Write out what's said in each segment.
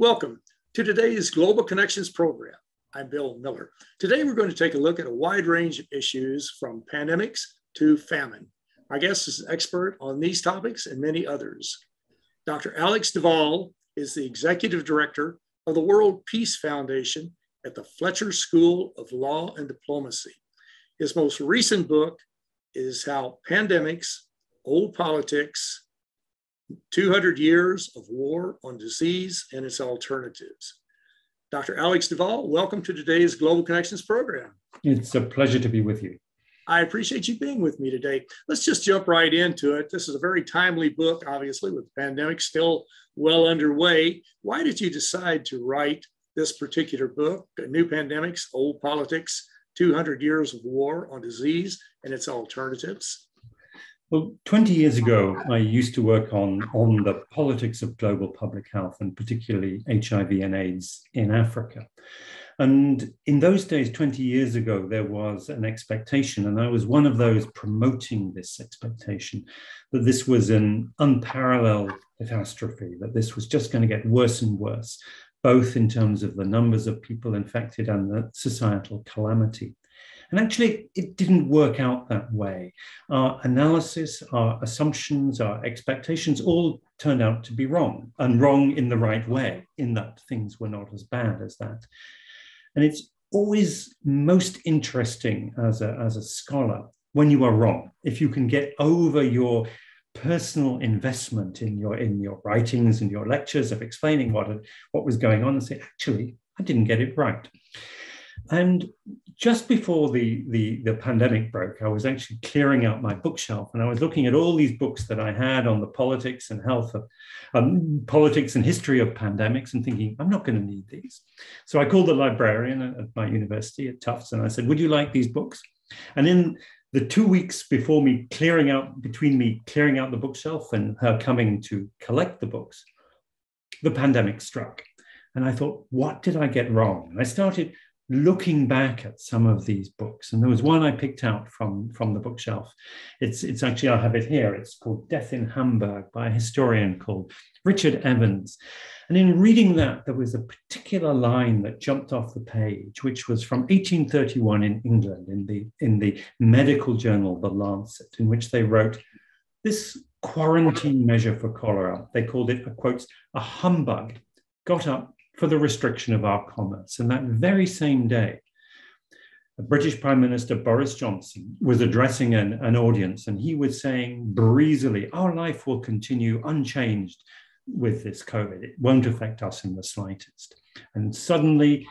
Welcome to today's Global Connections program. I'm Bill Miller. Today we're going to take a look at a wide range of issues from pandemics to famine. My guest is an expert on these topics and many others. Dr. Alex Waal is the Executive Director of the World Peace Foundation at the Fletcher School of Law and Diplomacy. His most recent book is How Pandemics, Old Politics, 200 Years of War on Disease and Its Alternatives. Dr. Alex Waal, welcome to today's Global Connections program. It's a pleasure to be with you. I appreciate you being with me today. Let's just jump right into it. This is a very timely book, obviously, with the pandemic still well underway. Why did you decide to write this particular book, New Pandemics, Old Politics, 200 Years of War on Disease and Its Alternatives? Well, 20 years ago, I used to work on the politics of global public health, and particularly HIV and AIDS in Africa. And in those days, 20 years ago, there was an expectation, and I was one of those promoting this expectation, that this was an unparalleled catastrophe, that this was just going to get worse and worse, both in terms of the numbers of people infected and the societal calamity. And actually, it didn't work out that way. Our analysis, our assumptions, our expectations all turned out to be wrong, and wrong in the right way, in that things were not as bad as that. And it's always most interesting as a scholar when you are wrong, if you can get over your personal investment in your writings and your lectures of explaining what was going on and say, actually, I didn't get it right. And just before the pandemic broke, I was actually clearing out my bookshelf, and I was looking at all these books that I had on the politics and health of politics and history of pandemics, and thinking, I'm not going to need these. So I called the librarian at my university at Tufts, and I said, would you like these books? And in the 2 weeks between me clearing out the bookshelf and her coming to collect the books, the pandemic struck. And I thought, what did I get wrong? And I started looking back at some of these books. And there was one I picked out from the bookshelf. It's actually, I have it here. It's called Death in Hamburg by a historian called Richard Evans. And in reading that, there was a particular line that jumped off the page, which was from 1831 in England, in the medical journal, The Lancet, in which they wrote, this quarantine measure for cholera, they called it, quotes, a humbug, got up for the restriction of our commerce. And that very same day, the British Prime Minister Boris Johnson was addressing an audience, and he was saying breezily, our life will continue unchanged with this COVID. It won't affect us in the slightest. And suddenly,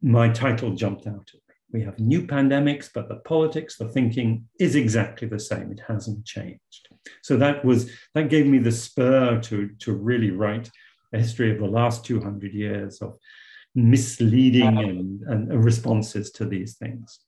my title jumped out at me. We have new pandemics, but the politics, the thinking is exactly the same. It hasn't changed. So that gave me the spur to really write a history of the last 200 years of misleading and responses to these things.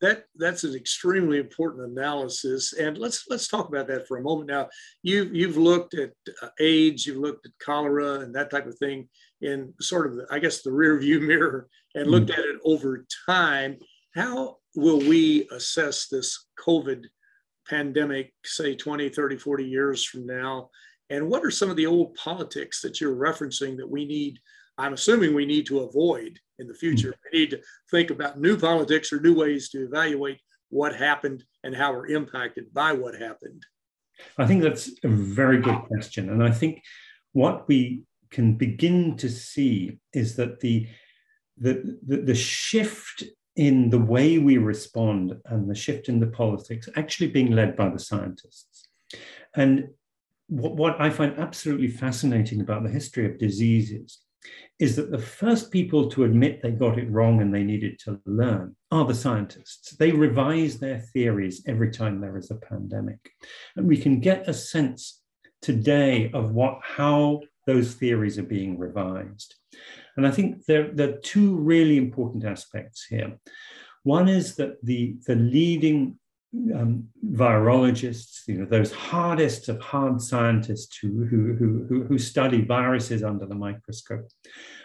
That's an extremely important analysis, and let's talk about that for a moment. Now, you've looked at AIDS, you've looked at cholera, and that type of thing in sort of, I guess, the rear view mirror, and looked at it over time. How will we assess this COVID pandemic, say 20, 30, 40 years from now? And what are some of the old politics that you're referencing that we need, I'm assuming we need to avoid in the future? We need to think about new politics or new ways to evaluate what happened and how we're impacted by what happened. I think that's a very good question. And I think what we can begin to see is that the shift in the way we respond and the shift in the politics actually being led by the scientists. And what I find absolutely fascinating about the history of diseases is that the first people to admit they got it wrong and they needed to learn are the scientists. They revise their theories every time there is a pandemic. And we can get a sense today of how those theories are being revised. And I think there are two really important aspects here. One is that the leading virologists, those hardest of hard scientists who study viruses under the microscope,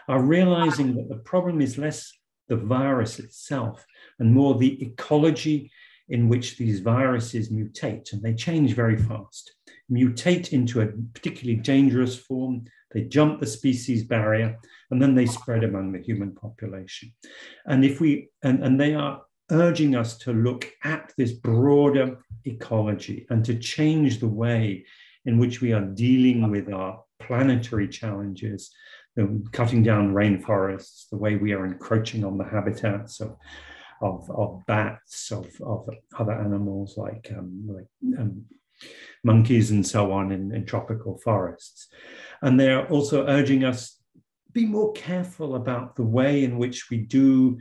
are realizing that the problem is less the virus itself and more the ecology in which these viruses mutate, and they change very fast, mutate into a particularly dangerous form, they jump the species barrier, and then they spread among the human population. And and they are urging us to look at this broader ecology and to change the way in which we are dealing with our planetary challenges, cutting down rainforests, the way we are encroaching on the habitats of bats, of other animals like monkeys and so on in tropical forests. And they're also urging us be more careful about the way in which we do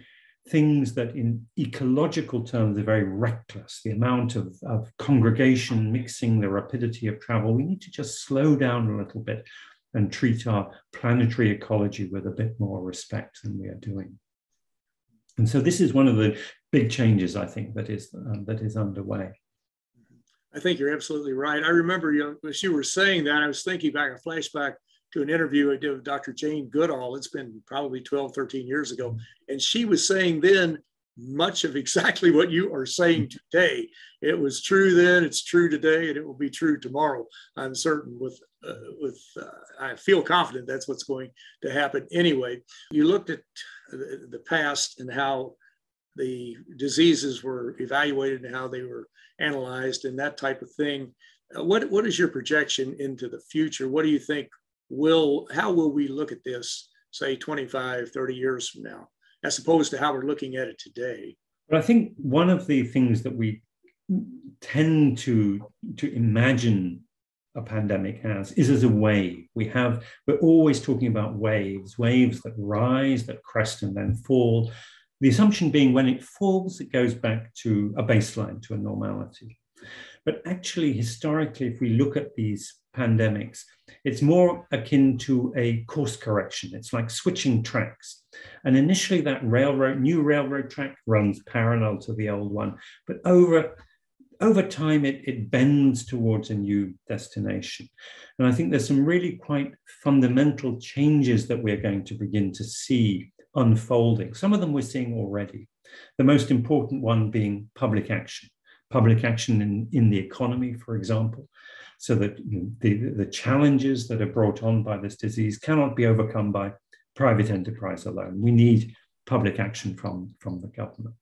things that in ecological terms are very reckless, the amount of congregation mixing, the rapidity of travel. We need to just slow down a little bit and treat our planetary ecology with a bit more respect than we are doing. And so this is one of the big changes, I think, that is underway. I think you're absolutely right. I remember, as you were saying that, I was thinking back, a flashback to an interview I did with Dr. Jane Goodall. It's been probably 12, 13 years ago. And she was saying then much of exactly what you are saying today. It was true then, it's true today, and it will be true tomorrow. I'm certain I feel confident that's what's going to happen anyway. You looked at the past and how the diseases were evaluated and how they were analyzed and that type of thing. What is your projection into the future? What do you think how will we look at this, say 25, 30 years from now, as opposed to how we're looking at it today? But I think one of the things that we tend to imagine a pandemic is a wave. We're always talking about waves that rise, that crest and then fall. The assumption being when it falls, it goes back to a baseline, to a normality. But actually, historically, if we look at these pandemics, it's more akin to a course correction. It's like switching tracks. And initially that new railroad track runs parallel to the old one, but over time it bends towards a new destination. And I think there's some really quite fundamental changes that we're going to begin to see unfolding. Some of them we're seeing already. The most important one being public action in the economy, for example, so that the challenges that are brought on by this disease cannot be overcome by private enterprise alone. We need public action from the government.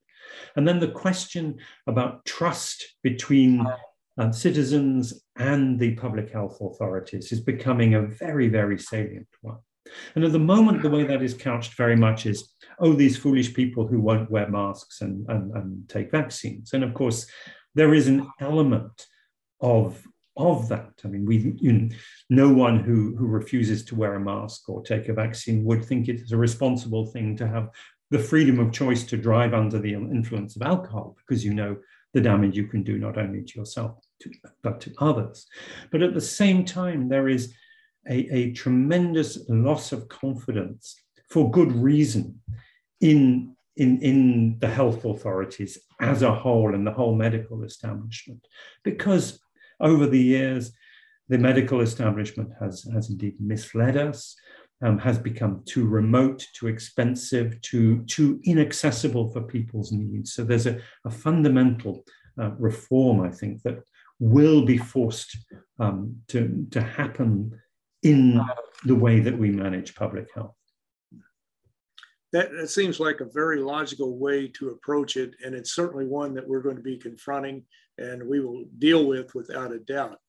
And then the question about trust between citizens and the public health authorities is becoming a very, very salient one. And at the moment, the way that is couched very much is, oh, these foolish people who won't wear masks and take vaccines. And of course, there is an element of that. I mean, no one who refuses to wear a mask or take a vaccine would think it is a responsible thing to have the freedom of choice to drive under the influence of alcohol, because you know the damage you can do not only to yourself, but to others. But at the same time, there is a tremendous loss of confidence, for good reason, in the health authorities as a whole and the whole medical establishment. Because over the years, the medical establishment has indeed misled us, has become too remote, too expensive, too inaccessible for people's needs. So there's a fundamental reform, I think, that will be forced to happen in the way that we manage public health. That seems like a very logical way to approach it, and it's certainly one that we're going to be confronting and we will deal with without a doubt.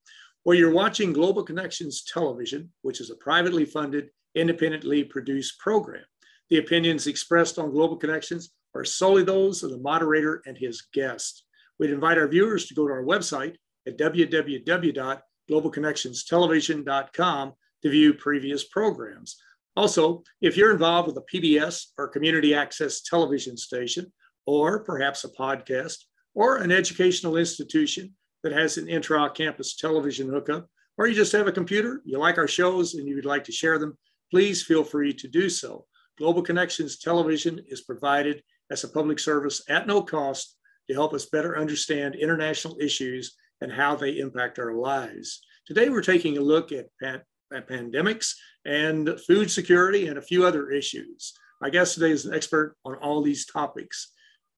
Well, you're watching Global Connections Television, which is a privately funded, independently produced program. The opinions expressed on Global Connections are solely those of the moderator and his guest. We'd invite our viewers to go to our website at www.globalconnectionstelevision.com to view previous programs. Also, if you're involved with a PBS or community access television station, or perhaps a podcast, or an educational institution that has an intra-campus television hookup, or you just have a computer, you like our shows and you would like to share them, please feel free to do so. Global Connections Television is provided as a public service at no cost to help us better understand international issues and how they impact our lives. Today, we're taking a look at pandemics and food security and a few other issues. My guest today is an expert on all these topics.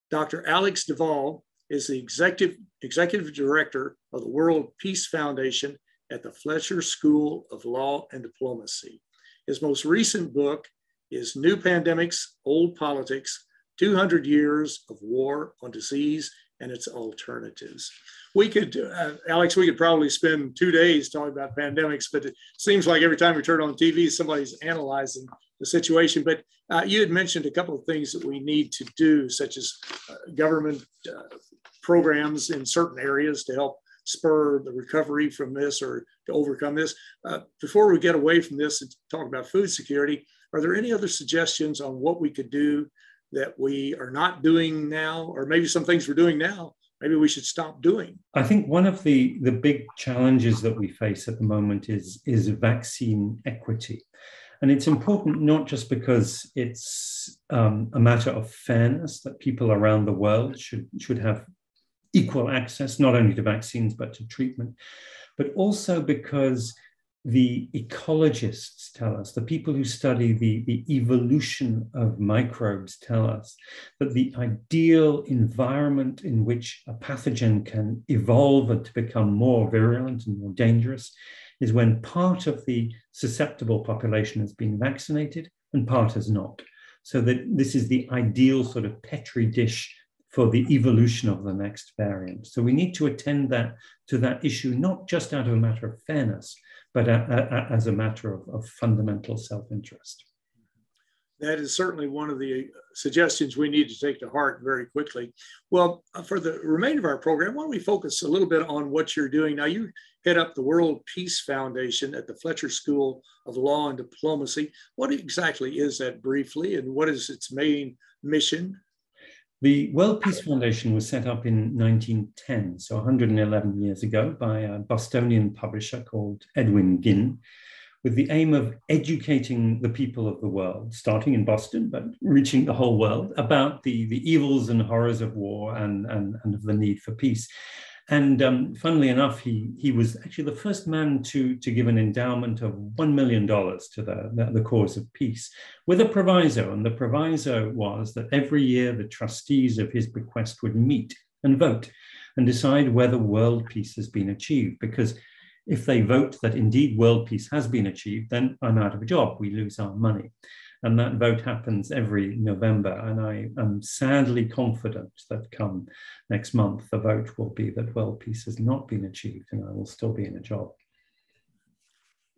Dr. Alex Duvall is the executive director of the World Peace Foundation at the Fletcher School of Law and Diplomacy. His most recent book is New Pandemics, Old Politics, 200 Years of War on Disease and Its Alternatives. We could, Alex, we could probably spend 2 days talking about pandemics, but it seems like every time we turn on TV, somebody's analyzing the situation. But you had mentioned a couple of things that we need to do, such as government programs in certain areas to help spur the recovery from this or to overcome this. Before we get away from this and talk about food security, are there any other suggestions on what we could do that we are not doing now, or maybe some things we're doing now, maybe we should stop doing? I think one of the big challenges that we face at the moment is vaccine equity. And it's important not just because it's a matter of fairness, that people around the world should have equal access, not only to vaccines, but to treatment, but also because the ecologists tell us, the people who study the evolution of microbes tell us that the ideal environment in which a pathogen can evolve and to become more virulent and more dangerous is when part of the susceptible population has been vaccinated and part has not. So that this is the ideal sort of petri dish for the evolution of the next variant. So we need to attend to that issue, not just out of a matter of fairness, but as a matter of fundamental self-interest. That is certainly one of the suggestions we need to take to heart very quickly. Well, for the remainder of our program, why don't we focus a little bit on what you're doing now? You head up the World Peace Foundation at the Fletcher School of Law and Diplomacy. What exactly is that briefly, and what is its main mission? The World Peace Foundation was set up in 1910, so 111 years ago, by a Bostonian publisher called Edwin Ginn, with the aim of educating the people of the world, starting in Boston, but reaching the whole world, about the evils and horrors of war and of the need for peace. And funnily enough, he was actually the first man to give an endowment of $1 million to the cause of peace, with a proviso. And the proviso was that every year the trustees of his bequest would meet and vote and decide whether world peace has been achieved. Because if they vote that indeed world peace has been achieved, then I'm out of a job, we lose our money. And that vote happens every November. And I am sadly confident that come next month, the vote will be that world peace has not been achieved and I will still be in a job.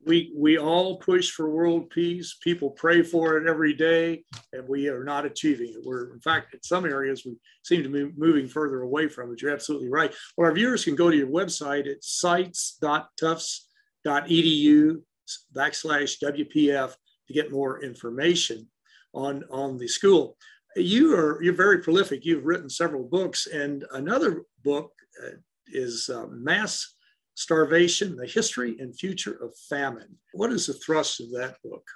We all push for world peace. People pray for it every day, and we are not achieving it. We're, in fact, in some areas, we seem to be moving further away from it. You're absolutely right. Well, our viewers can go to your website at sites.tufts.edu/WPF to get more information on the school. You're very prolific. You've written several books, and another book is Mass Starvation, the History and Future of Famine. What is the thrust of that book?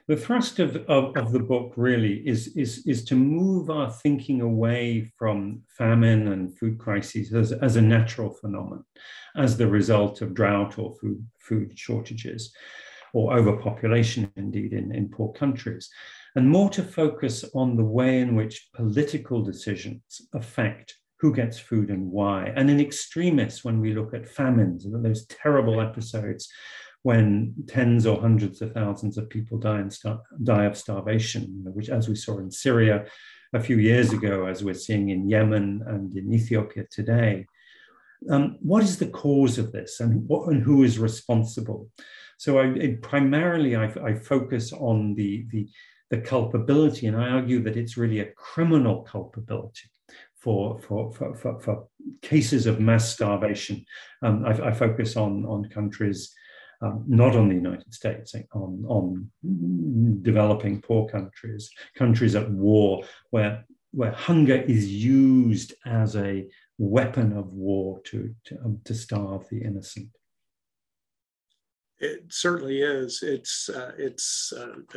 The thrust of the book really is to move our thinking away from famine and food crises as a natural phenomenon, as the result of drought or food shortages, or overpopulation indeed in poor countries, and more to focus on the way in which political decisions affect who gets food and why. And in extremis, when we look at famines and those terrible episodes when tens or hundreds of thousands of people die of starvation, which, as we saw in Syria a few years ago, as we're seeing in Yemen and in Ethiopia today. What is the cause of this, and who is responsible? So I primarily focus on the culpability, and I argue that it's really a criminal culpability for cases of mass starvation. I focus on countries, not on the United States, on developing poor countries at war, where hunger is used as a weapon of war to starve the innocent. It certainly is. It's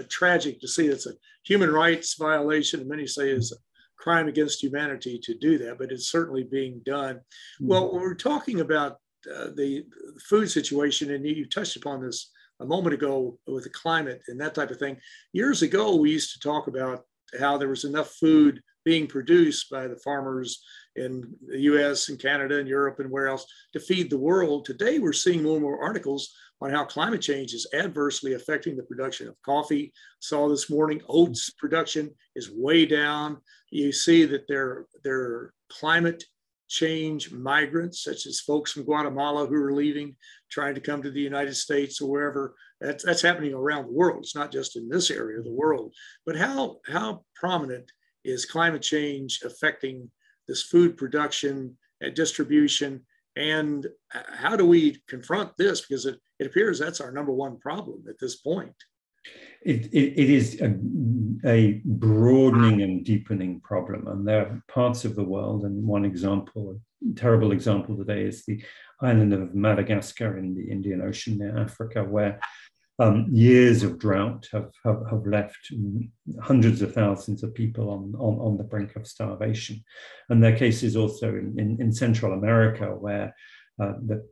tragic to see. It's a human rights violation, and many say is a crime against humanity to do that, but it's certainly being done. Well, when we're talking about the food situation, and you touched upon this a moment ago with the climate and that type of thing. Years ago, we used to talk about how there was enough food being produced by the farmers in the US and Canada and Europe and where else to feed the world. Today, we're seeing more and more articles on how climate change is adversely affecting the production of coffee. Saw this morning, oats production is way down. You see that they're climate change migrants, such as folks from Guatemala who are leaving, trying to come to the United States or wherever. That's happening around the world. It's not just in this area of the world. But how prominent is climate change affecting this food production and distribution? And how do we confront this? Because it appears that's our number one problem at this point. It is a broadening and deepening problem. And there are parts of the world, and one example, a terrible example today, is the island of Madagascar in the Indian Ocean near Africa, where years of drought have left hundreds of thousands of people on the brink of starvation. And there are cases also in Central America where the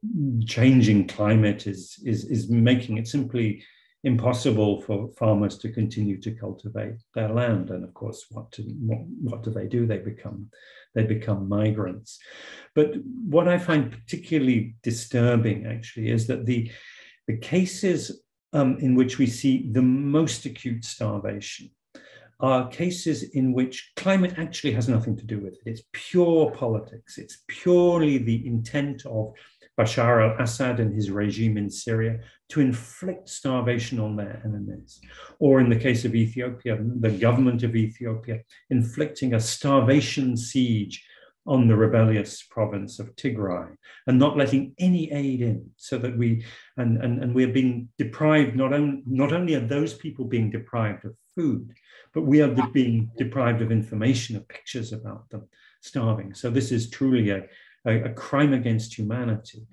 changing climate is making it simply impossible for farmers to continue to cultivate their land. And of course, what do they do? They become migrants. But what I find particularly disturbing, actually, is that the cases in which we see the most acute starvation are cases in which climate actually has nothing to do with it. It's pure politics. It's purely the intent of Bashar al-Assad and his regime in Syria to inflict starvation on their enemies. Or in the case of Ethiopia, the government of Ethiopia inflicting a starvation siege on the rebellious province of Tigray and not letting any aid in, so that we're being deprived, not only are those people being deprived of food, but we are being deprived of information, of pictures about them starving. So this is truly a crime against humanity.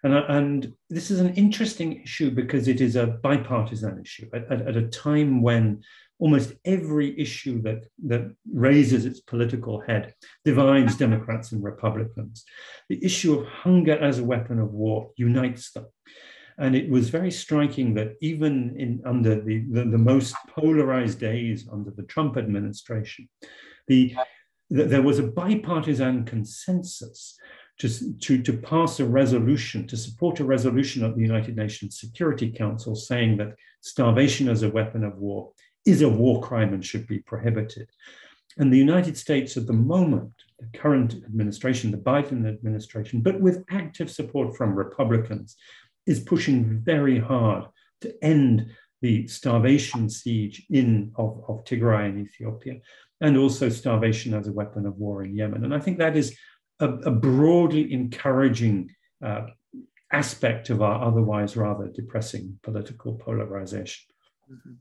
And this is an interesting issue because it is a bipartisan issue at a time when almost every issue that raises its political head divides Democrats and Republicans. The issue of hunger as a weapon of war unites them. And it was very striking that even under the most polarized days under the Trump administration, there was a bipartisan consensus to pass a resolution, to support a resolution of the United Nations Security Council saying that starvation as a weapon of war is a war crime and should be prohibited. And the United States at the moment, the current administration, the Biden administration, but with active support from Republicans, is pushing very hard to end the starvation siege of Tigray in Ethiopia, and also starvation as a weapon of war in Yemen. And I think that is a broadly encouraging aspect of our otherwise rather depressing political polarization. Mm-hmm.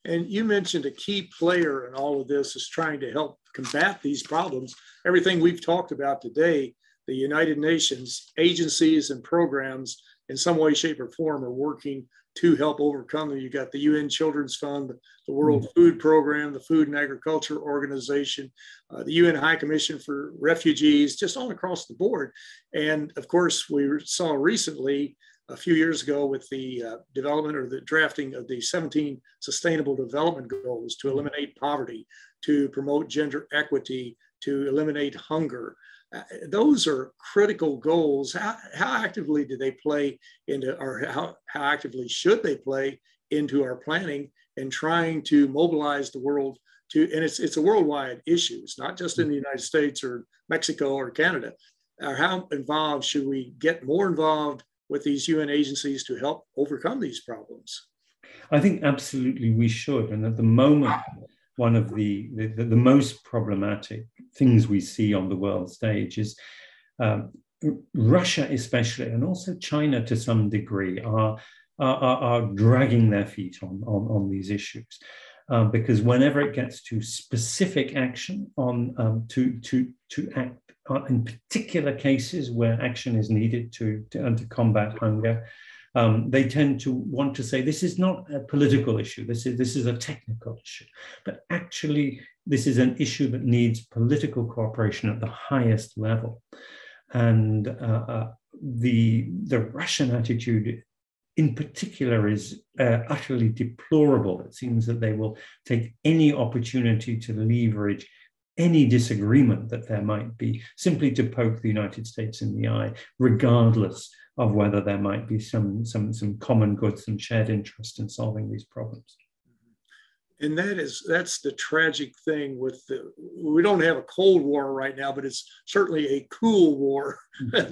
And you mentioned a key player in all of this is trying to help combat these problems. Everything we've talked about today, the United Nations agencies and programs in some way, shape, or form are working to help overcome them. You got the UN Children's Fund, the World Food Program, the Food and Agriculture Organization, the UN High Commission for Refugees, just all across the board. And of course, we saw recently, a few years ago, with the development or the drafting of the 17 Sustainable Development Goals to eliminate poverty, to promote gender equity, to eliminate hunger. Those are critical goals. How actively do they play into, or how actively should they play into our planning and trying to mobilize the world to, and it's a worldwide issue. It's not just in the United States or Mexico or Canada. How involved should we get more involved with these UN agencies to help overcome these problems? I think absolutely we should. And at the moment, one of the most problematic things we see on the world stage is Russia especially, and also China to some degree, are dragging their feet on these issues. Because whenever it gets to specific action to act in particular cases where action is needed to combat hunger, they tend to want to say this is not a political issue. This is a technical issue, but actually this is an issue that needs political cooperation at the highest level. And the Russian attitude in particular is utterly deplorable. It seems that they will take any opportunity to leverage any disagreement that there might be, simply to poke the United States in the eye, regardless of whether there might be some common good, some shared interest in solving these problems. And that's the tragic thing with we don't have a Cold War right now, but it's certainly a cool war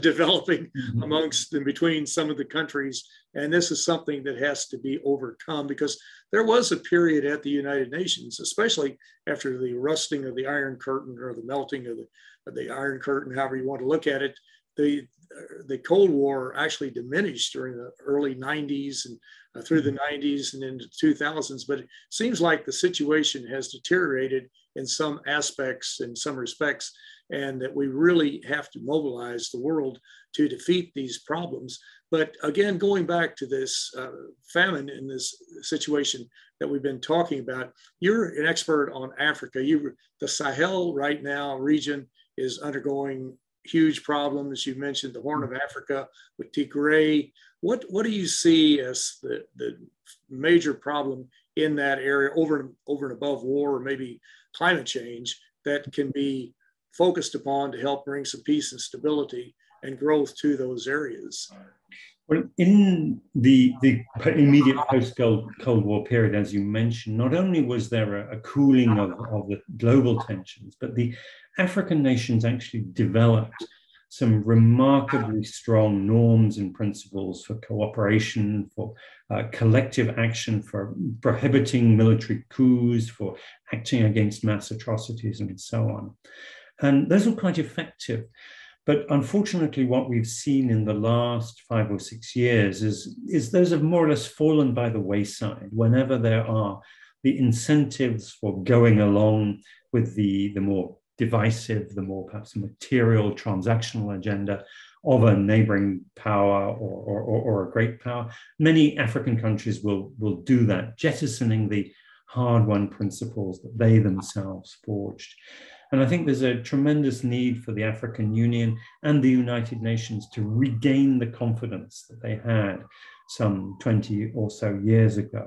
developing amongst and between some of the countries. And this is something that has to be overcome, because there was a period at the United Nations, especially after the rusting of the Iron Curtain, or the melting of the Iron Curtain, however you want to look at it. The Cold War actually diminished during the early 90s and through the 90s and into 2000s, but it seems like the situation has deteriorated in some aspects, in some respects, and that we really have to mobilize the world to defeat these problems. But again, going back to this famine in this situation that we've been talking about, you're an expert on Africa. The Sahel right now region is undergoing huge problems. You mentioned the Horn of Africa with Tigray. What do you see as the major problem in that area, over and above war or maybe climate change, that can be focused upon to help bring some peace and stability and growth to those areas? Well, in the immediate post-Cold War period, as you mentioned, not only was there a cooling of the global tensions, but the African nations actually developed some remarkably strong norms and principles for cooperation, for collective action, for prohibiting military coups, for acting against mass atrocities, and so on. And those were quite effective. But unfortunately, what we've seen in the last 5 or 6 years is those have more or less fallen by the wayside whenever there are the incentives for going along with the more divisive, the more perhaps material, transactional agenda of a neighboring power or a great power. Many African countries will do that, jettisoning the hard-won principles that they themselves forged. And I think there's a tremendous need for the African Union and the United Nations to regain the confidence that they had some 20 or so years ago.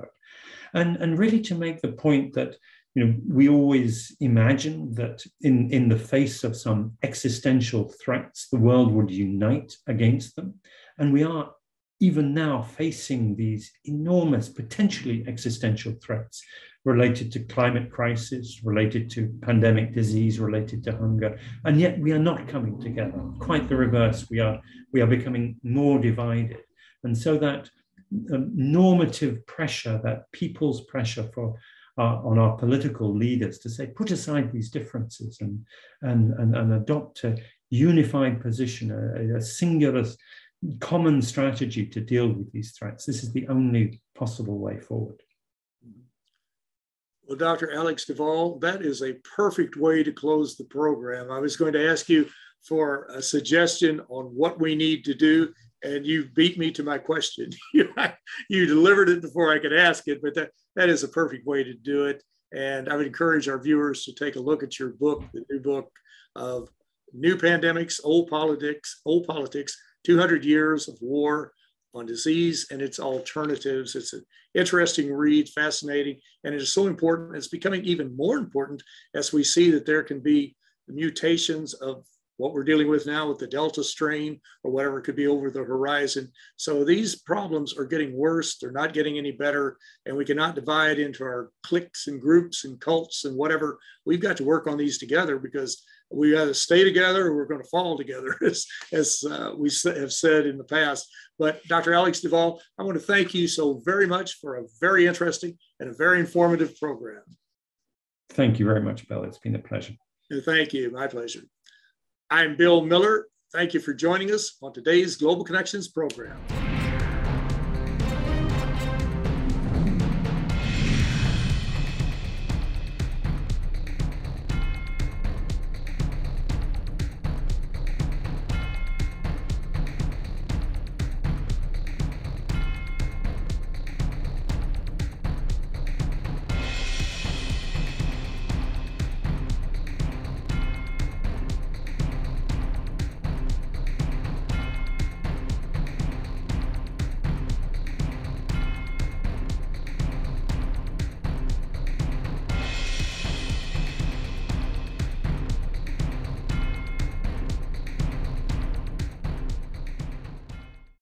And really to make the point that, you know, we always imagined that in the face of some existential threats, the world would unite against them. And we are even now facing these enormous, potentially existential threats related to climate crisis, related to pandemic disease, related to hunger, and yet we are not coming together. Quite the reverse. We are becoming more divided, and so that normative pressure, that people's pressure on our political leaders to say, put aside these differences and adopt a unified position, a singular common strategy to deal with these threats. This is the only possible way forward. Well, Dr. Alex Duval, that is a perfect way to close the program. I was going to ask you for a suggestion on what we need to do, and you beat me to my question. You delivered it before I could ask it, but that is a perfect way to do it. And I would encourage our viewers to take a look at your book, the new book of New Pandemics, Old Politics, 200 Years of War on Disease and Its Alternatives. It's an interesting read, fascinating, and it is so important. It's becoming even more important as we see that there can be mutations of what we're dealing with now with the Delta strain or whatever could be over the horizon. So these problems are getting worse. They're not getting any better, and we cannot divide into our cliques and groups and cults and whatever. We've got to work on these together, because we got to stay together or we're going to fall together, as we have said in the past. But Dr. Alex Duval, I want to thank you so very much for a very interesting and a very informative program. Thank you very much, Bill. It's been a pleasure. And thank you. My pleasure. I'm Bill Miller. Thank you for joining us on today's Global Connections program.